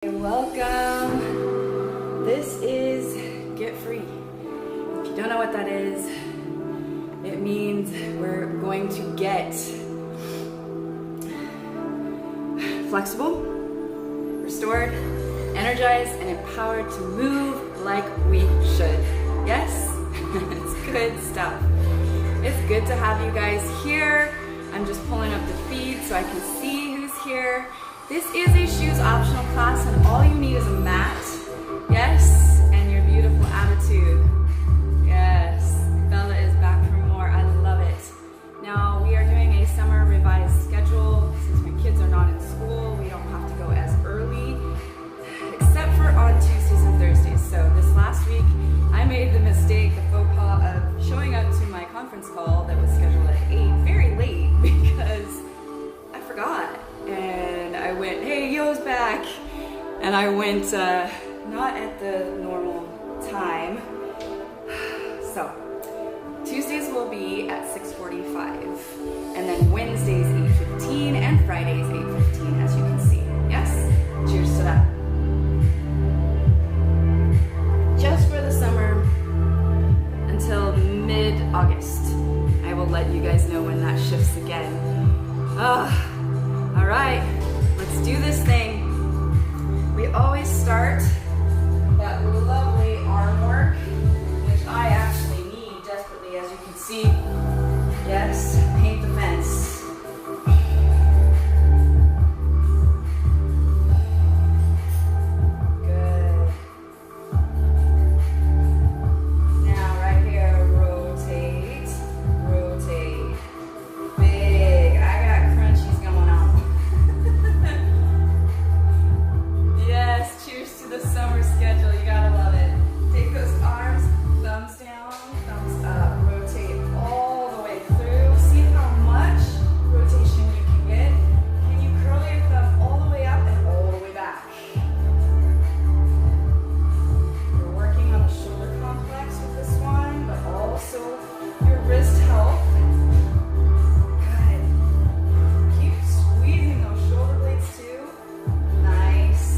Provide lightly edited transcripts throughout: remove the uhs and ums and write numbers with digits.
Welcome. This is Git F.R.E.E. If you don't know what that is, it means we're going to get flexible, restored, energized, and empowered to move like we should. Yes? It's good stuff. It's good to have you guys here. I'm just pulling up the feed so I can see who's here. This is a shoes optional class, and all you need is a mat, yes, and your beautiful attitude. Yes, Bella is back for more. I love it. Now, we are doing a summer revised schedule. Since my kids are not in school, we don't have to go as early, except for on Tuesdays and Thursdays. So this last week, I made the mistake, the faux pas of showing up to my conference call that was scheduled at 8 very late because I forgot. And I went, hey, Yo's back. And I went not at the normal time. So Tuesdays will be at 6:45. And then Wednesdays 8:15 and Fridays 8:15, as you can see. Yes? Cheers to that. Just for the summer until mid-August. I will let you guys know when that shifts again. All right, let's do this thing. We always start that lovely arm work, which I actually need desperately, as you can see. Yes, paint the fence. Good. Now right here, rotate, rotate. Big. I got crunchies going on. Yes, cheers to the summer schedule. You gotta love it. Take those arms, thumbs down, thumbs up. Rotate all the way through. See how much rotation you can get. Can you curl your thumb all the way up and all the way back? We're working on the shoulder complex with this one, but also your wrist health. Good. Keep squeezing those shoulder blades too. Nice.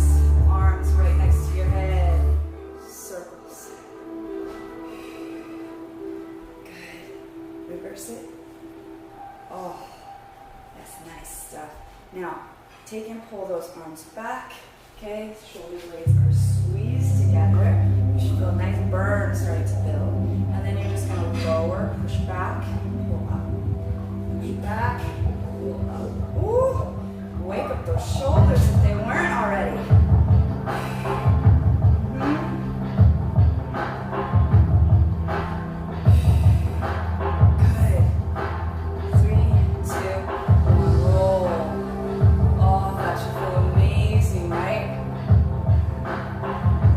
Arms right next to your head. Circles. Good. Reverse it. Oh, that's nice stuff. Now, take and pull those arms back. Okay, shoulder blades are squeezed together. You should feel a nice burn starting to build. And then you're just going to lower, push back, pull up. Push back, pull up. Ooh, wake up those shoulders if they weren't already. Good. 3, 2, 1, roll. Oh, that should feel amazing, right?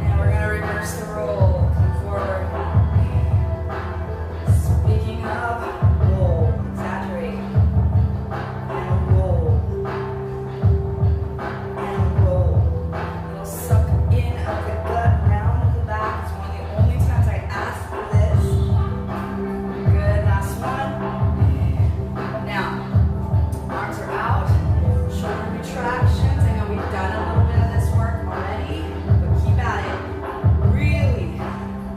And we're going to reverse the roll. Come forward. Speaking of, roll. Exaggerate. And roll. And roll. It'll suck in of the gut, round of the back. It's one of the only times I ask for this. Good, last one. Now, arms are out, shoulder retractions. I know we've done a little bit of this work already, but keep at it. Really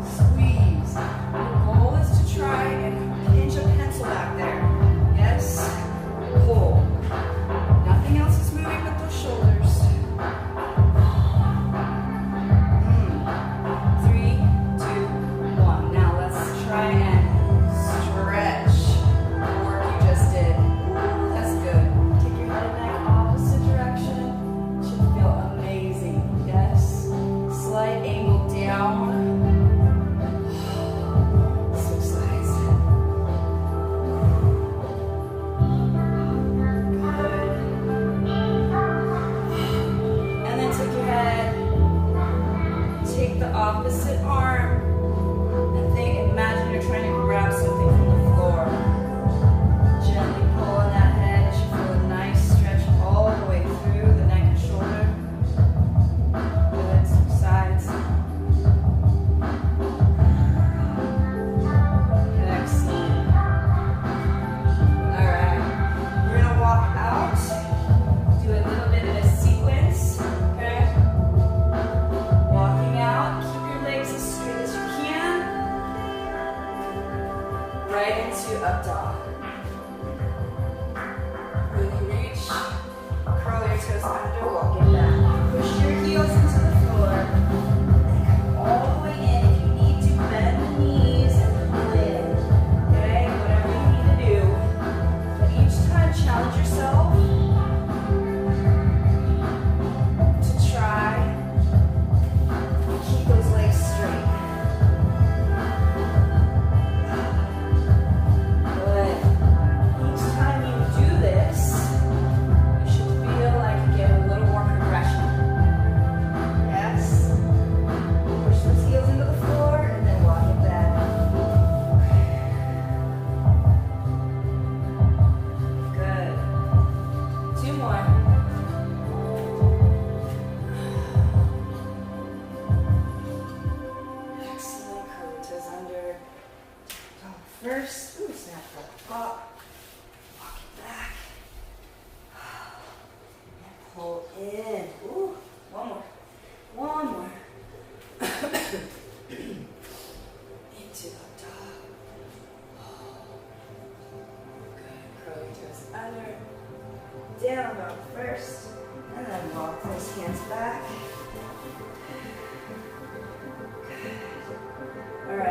squeeze. The goal is to try and pinch a pencil back there. Yes, pull. Nothing else is moving but those shoulders. 3, 2, 1. Now let's try and stretch the work you just did. That's good. Take your head and neck opposite direction. Should feel amazing. Yes. Slight angle down. Switch sides. Good. And then take your head. Take the opposite arm and imagine you're trying to grab something from the floor. Gently pull on that head. You should feel a nice stretch all the way through the neck and shoulder. Good, switch sides. Excellent. All right, we're gonna walk out, do a little bit of a sequence, okay?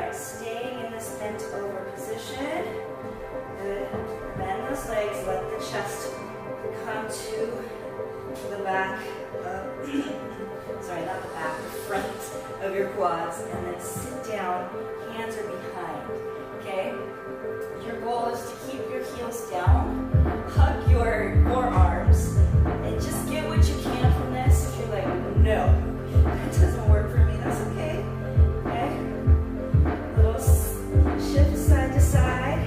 right, staying in this bent over position. Good. Bend those legs, let the chest come to the back of, sorry, not the back, the front of your quads, and then sit down, hands are behind, okay? Your goal is to keep your heels down, hug your forearms, and just get what you can from this. If you're like, no, that doesn't work for me, that's okay, okay? Little shift side to side,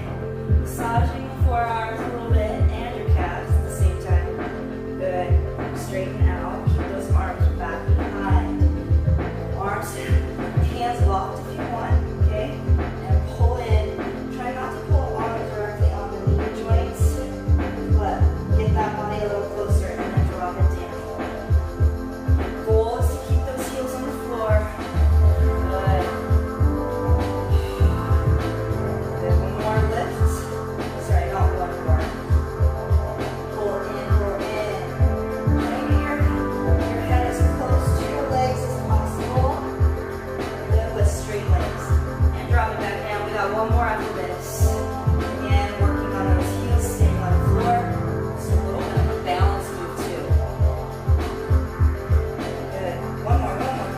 massaging the forearms a little bit, and your calves at the same time. Good. Straighten out. Keep those arms back behind. Arms, hands locked if you want, okay? And pull in. Try not to pull on directly on the knee joints, but get that body a little closer and then drop it down. Goal is to keep those heels on the floor. Good. Good. One more lift. Sorry, not one more. Pull in, roll in. Bring your head as close to your legs as possible. Good, with straight legs. And drop it back down. We got one more after this. Again, working on those heels, staying on the floor. It's a little bit of a balance move too. Good. One more, one more.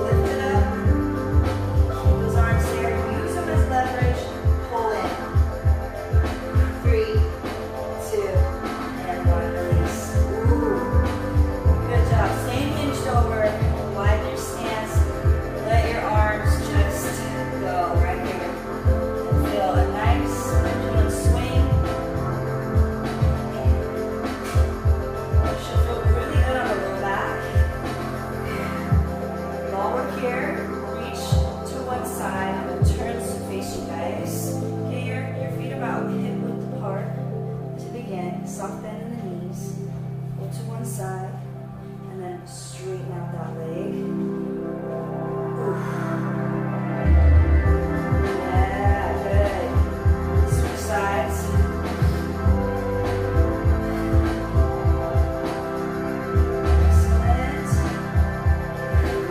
Lift it up. Keep those arms there. Use them as leverage. Pull in. 3, 2, and 1. Release. Ooh. Good job. Staying hinged over. Widen your stance. Let your arms just go right here. And feel a nice pendulum swing. Should feel really good on the low back. While we're here, reach to one side and then turn to face you guys. Okay, your feet about hip width apart. To begin, soft bend in the knees. Pull to one side and then straighten out that leg. Oof. Yeah, good. Switch sides. Excellent.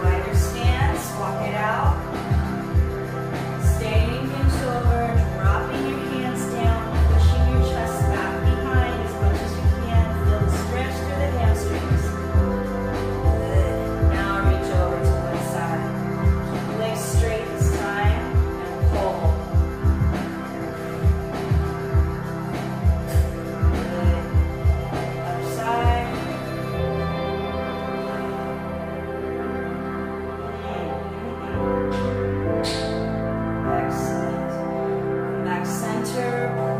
Widen your stance, walk it out. Staying hinged over, dropping your hands down, pushing your chest back behind as much as you can. Feel the stretch through the hamstrings. Good. Now reach over to one side. Keep the legs straight this time and pull. Good. Other side. Excellent. Come back center,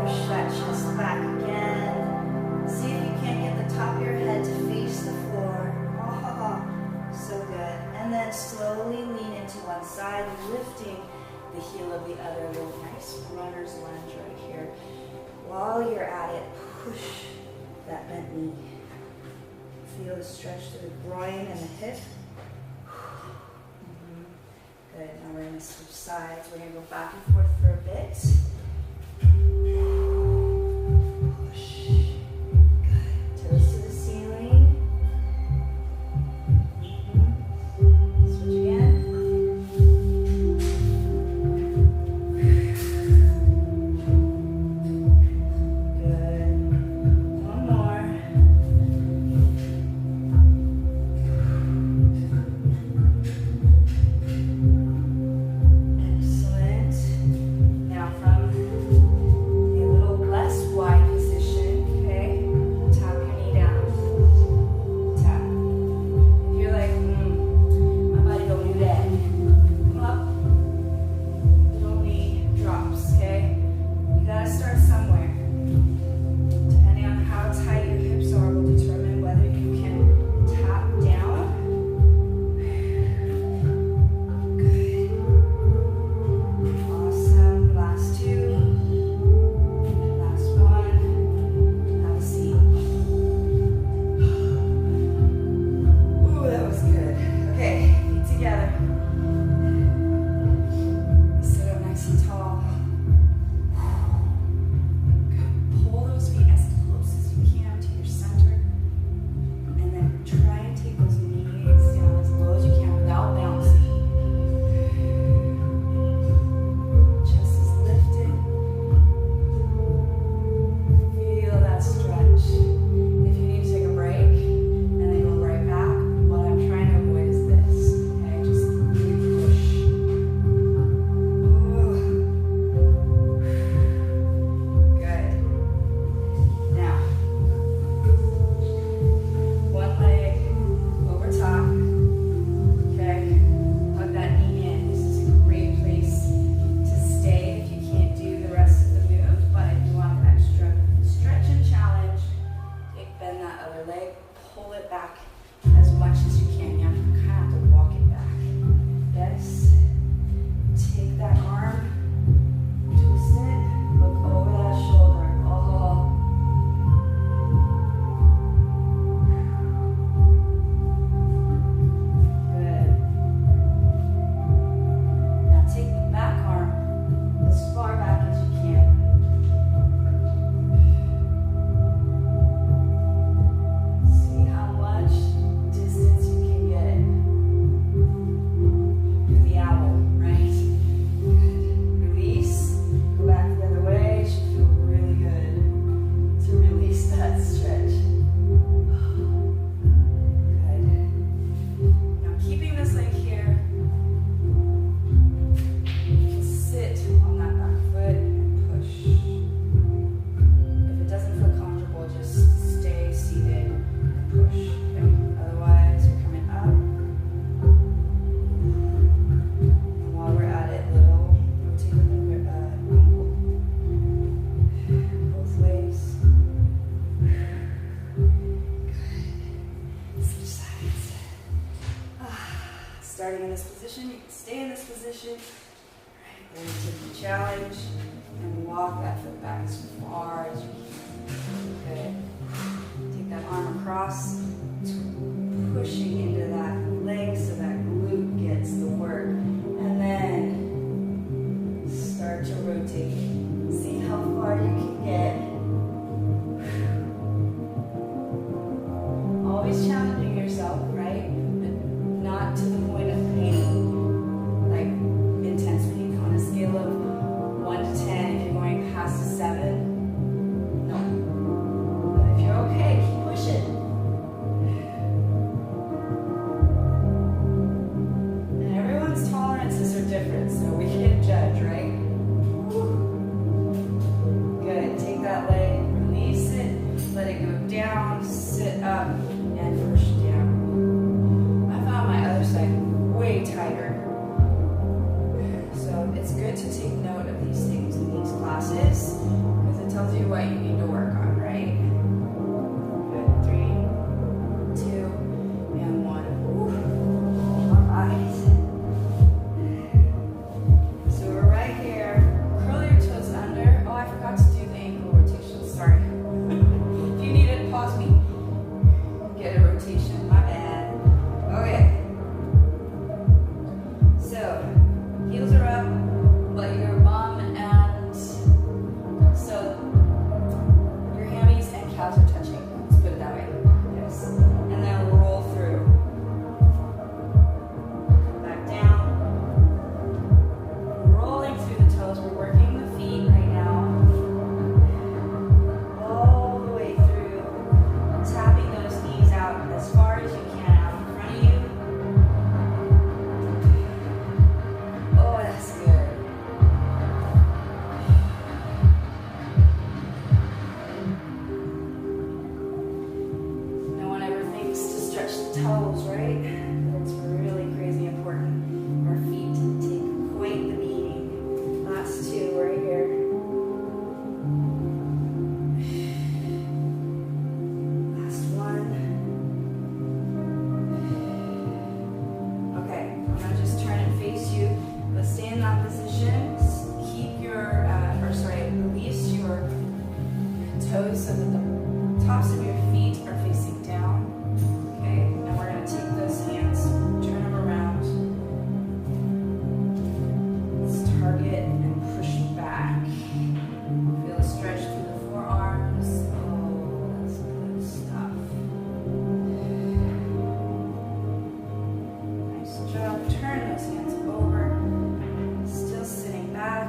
push that chest back again. See if you can't get the top of your head to face the floor. Oh, so good. And then slowly lean into one side, lifting the heel of the other. A little nice runner's lunge right here. While you're at it, push that bent knee. Feel the stretch through the groin and the hip. Good. Now we're going to switch sides. We're going to go back and forth for a bit. Push. Good. Toes to the ceiling. Switch again. Good. One more. Excellent. Now from a little starting in this position, you can stay in this position. Right, then take the challenge and walk that foot back as far as you can. Good. Take that arm across, pushing into that leg so that glute gets the work. And then start to rotate. See how far you can get. Always challenging yourself, right? But not to the point of pain, like intense pain. On a scale of 1 to 10, if you're going past a 7, no. But if you're okay, keep pushing. And everyone's tolerances are different, so we can't judge, right? Good. Take that leg, release it, let it go down, sit up, and push down. I found my other side way tighter. So it's good to take note of these things in these classes because it tells you what you need to work on, right? Good. 3, 2, and 1. All right. So we're right here. Curl your toes under. Oh, I forgot to do the ankle rotation. Sorry. If you need it, pause me. Get a rotation. My bad. Okay. So heels are up, but your bum and so your hammies and calves are touching. Let's put it that way. Yes. And then roll through. Back down. Rolling through the toes. We're working the feet right now. All the way through. Tapping those knees out as far as you can out in front of you. Oh, that's good. No one ever thinks to stretch the toes, right? But it's really crazy important. Our feet take quite the beating. Last 2 right here. Last 1. Okay, I'm gonna just turn and face you, but stay in that position. Keep your, release your toes so that the tops of your feet are facing down. Okay, and we're gonna take those hands, turn them around. Let's target and push back. Feel a stretch through the forearms. Oh, that's good stuff. Nice job. Turn those hands over. Still sitting back.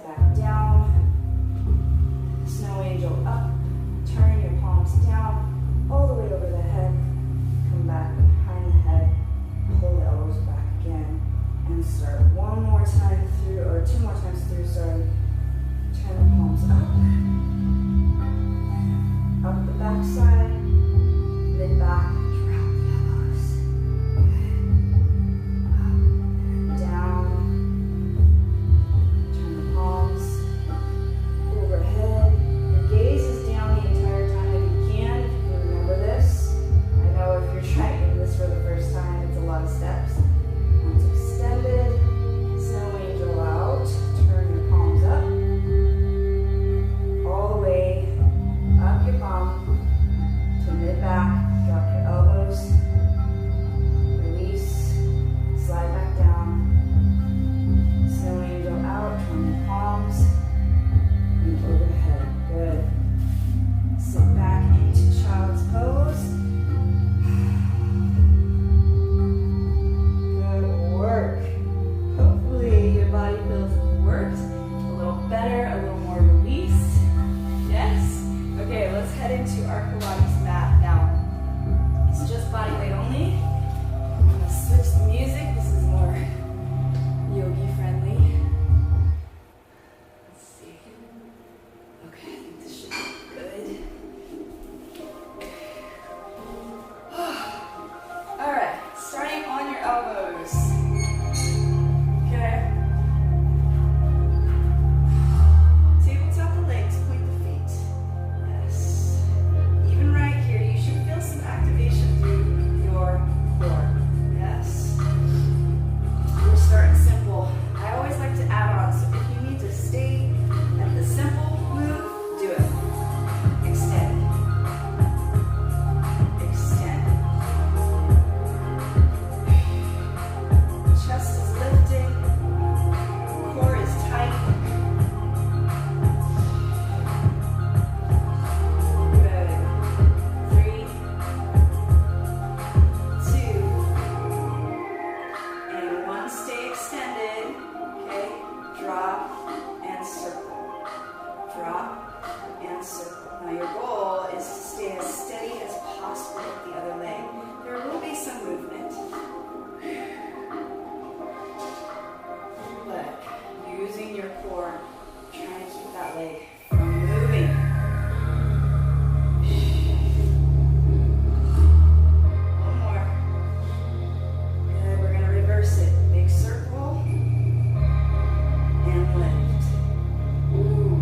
slide back down. Snow angel up. Turn your palms down, all the way over the head. Come back behind the head. Pull the elbows back again. And start one more time through, or two more times through, sorry. Turn the palms up. Up the back side. Mid back. Drop the elbows. Good. Up and down. Turn the palms overhead. Your gaze is down the entire time if you can. If you can remember this. I know if you're trying this for the first time, it's a lot of steps. Arms extended. Snow angel out. Turn your palms up. All the way up your palm to mid-back. Drop your elbows. Release. Slide back down. Snow angel out. Turn your palms. And overhead. Good. Sit back into child's pose. Good work. Hopefully your body feels worked a little better, a little more released. Yes? Okay, let's head into our Pilates mat now. It's just body weight only. I'm going to switch the music. This is more yogi friendly. Let's see. Okay, I think this should be good. All right, starting on your elbows. Okay. Tabletop the legs, point the feet. Yes. Even right here, you should feel some activation through your core. Yes. We're starting simple. I always like to add on, so if you need to stay at the simple move, do it. Extend. Extend. Chest is lifted. Core is tight. Good. 3, 2, and 1. Stay extended. Okay. Drop and circle. Drop and circle. Now your goal is to stay as steady as possible with the other leg. There will be some movement, but using your core, trying to keep that leg from moving. One more. Good, we're going to reverse it. Big circle and lift. Ooh.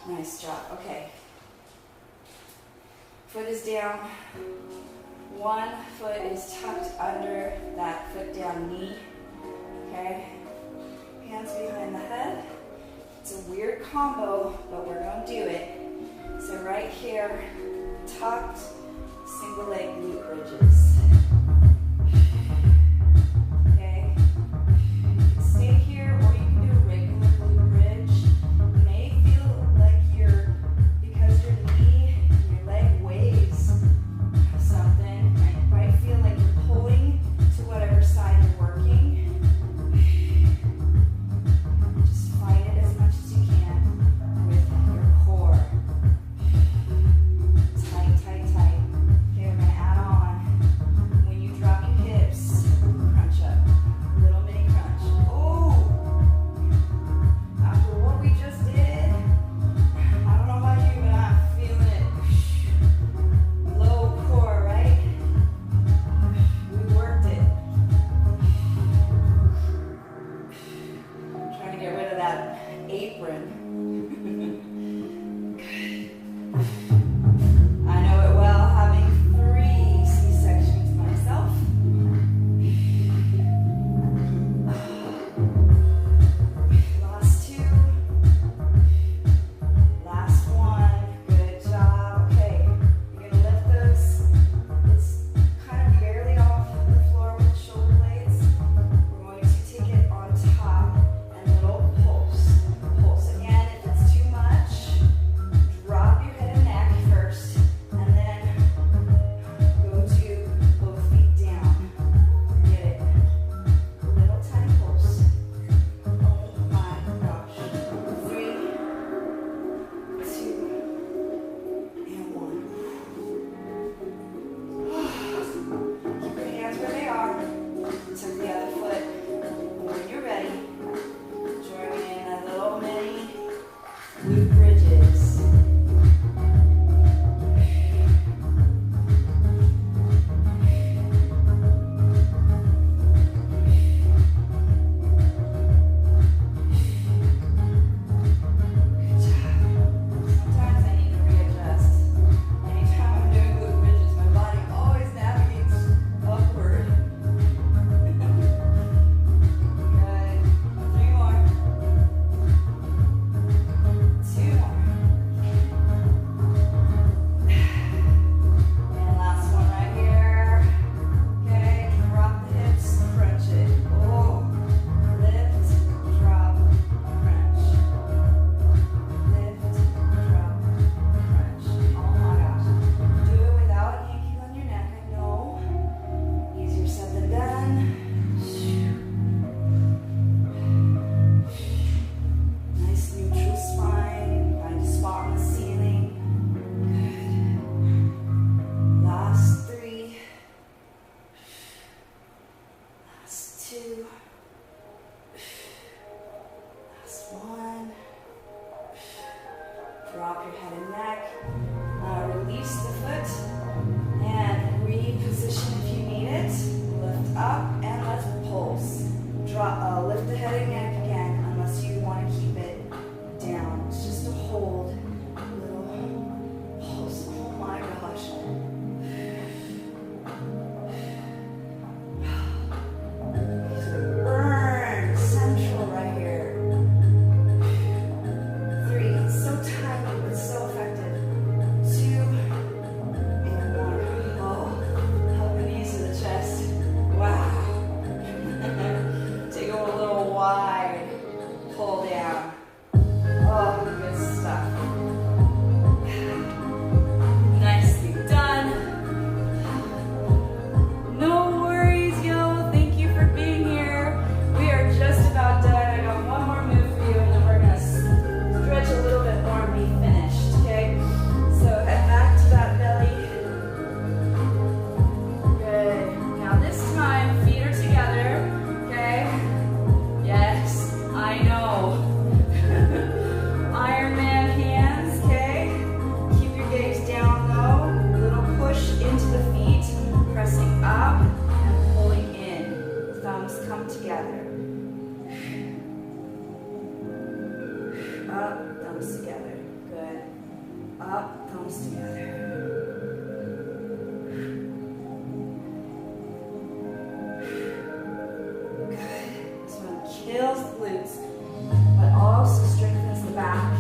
Nice job. Okay. Foot is down. One foot is tucked under that foot down knee. Okay. Hands behind the head. It's a weird combo, but we're going to do it. So right here, tucked, single leg glute bridges. Okay? Stay here, or you can do a regular glute bridge. You may feel like because your knee and your leg weighs something, and you might feel like you're pulling to whatever side you're working. Just fight it as much as you can with your core. Tight, tight, tight. Okay, we're going to add on. When you drop your hips, crunch up. Little mini crunch. Oh! After what we just did, I don't know about you, but I'm feeling it. Low core, right? We worked it. Trying to get rid of that apron. I know it well, having 3 C-sections myself. Last 2. Last 1. Good job. Okay, you're going to lift those. It's kind of barely off the floor with the shoulder blades. We're going to take it on top and little pulse. Pulse again. If it's too much, drop your head and neck first, and then go to both feet down. Get it. Little tiny pulse. Oh my gosh. 3, 2, and 1. Keep your hands where they are. Tuck the other foot. When you're ready, join me in a little mini glute bridges. Good job. Sometimes I need to readjust. Anytime I'm doing glute bridges, my body always navigates upward. Good. 3 more. 2 more. And last one right here. Okay, drop the hips, crunch it. Oh, lift, drop, crunch. Lift, drop, crunch. Oh my gosh. Do it without yanking on your neck, I know. Easier said than done. Nice neutral spine. Find a spot on the ceiling. Good. Last 3. Last 2. Last 1. Drop your head and neck. Release the foot and reposition if you need it. Lift up and let's pulse. Lift the head and neck again, unless you want to keep it down. It's just to hold a little pulse. Oh my gosh. Burn central right here. 3. So tiny but so effective. 2 and 1. Oh, hug the knees to the chest. Wow. Take a little wide pull down. Oh, good stuff. Nicely done. No worries, yo. Thank you for being here. We are just about done. I got one more move for you, and then we're gonna stretch a little bit more and be finished. Okay? So head back to that belly. Good. Now this time, feet are together. Okay? Yes, I know. Iron Man hands, okay? Keep your gaze down though. Little push into the feet, pressing up and pulling in. Thumbs come together. Up, thumbs together. Good. Up, thumbs together. Good. This one kills the glutes, but also strengthens the back.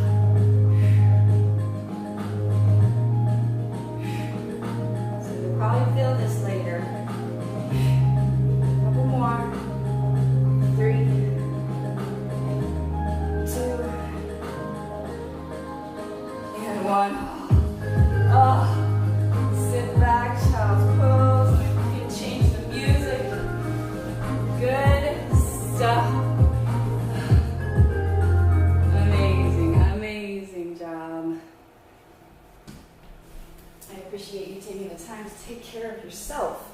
I appreciate you taking the time to take care of yourself.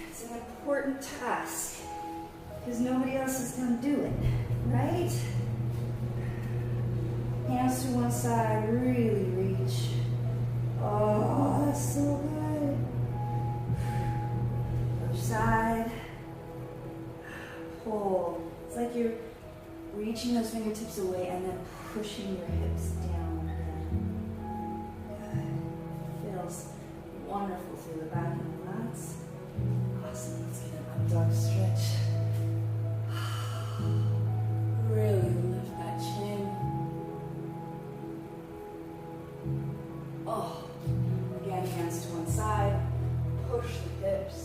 It's an important task because nobody else is going to do it, right? Hands to one side, really reach. Oh, that's so good. Other side. Pull. It's like you're reaching those fingertips away and then pushing your hips down. Good. Feels wonderful through the back and the lats. Awesome. Let's get an up dog stretch. Really lift that chin. Oh, again, hands to one side. Push the hips.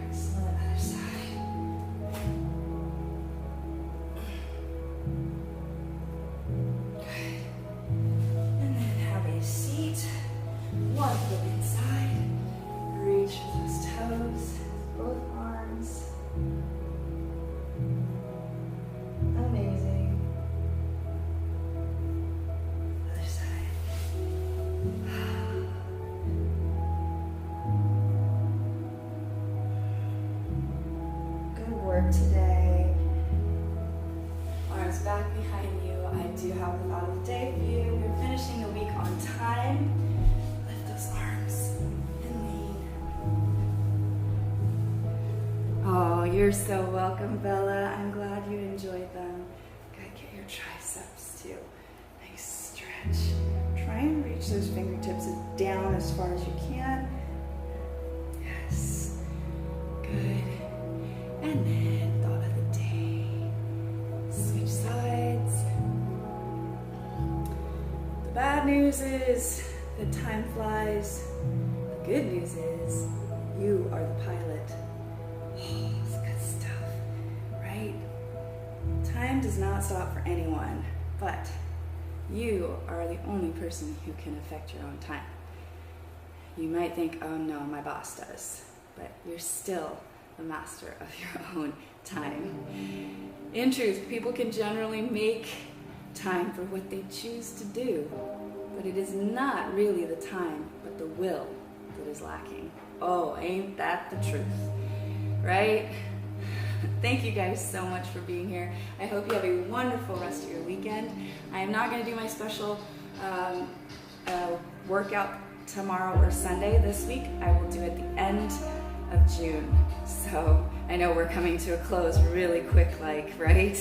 Excellent. Other side. Good. And then have a seat. One foot inside. Reach with those toes. Both arms. Amazing. Other side. Good work today. Arms back behind you. I do have the thought of the day for you. We're finishing the week on time. Lift those arms and lean. Oh, you're so welcome, Bella. I'm glad you enjoyed them. Gotta get your triceps too. Nice stretch. Try and reach those fingertips down as far as you can. Yes. Good. And then thought of the day. Switch sides. The bad news is that time flies. The good news is you are the pilot. Oh, it's good stuff, right? Time does not stop for anyone, but you are the only person who can affect your own time. You might think, oh no, my boss does, but you're still the master of your own time. In truth, people can generally make time for what they choose to do, but it is not really the time, but the will that is lacking. Oh, ain't that the truth, right? Thank you guys so much for being here. I hope you have a wonderful rest of your weekend. I am not going to do my special workout tomorrow or Sunday this week. I will do it at the end of June. So I know we're coming to a close really quick, right?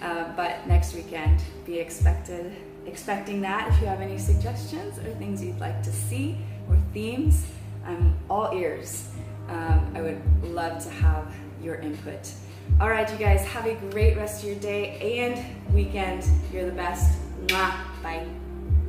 But next weekend, be expecting that. If you have any suggestions or things you'd like to see or themes, I'm all ears. I would love to have your input. All right, you guys, have a great rest of your day and weekend. You're the best. Mwah. Bye.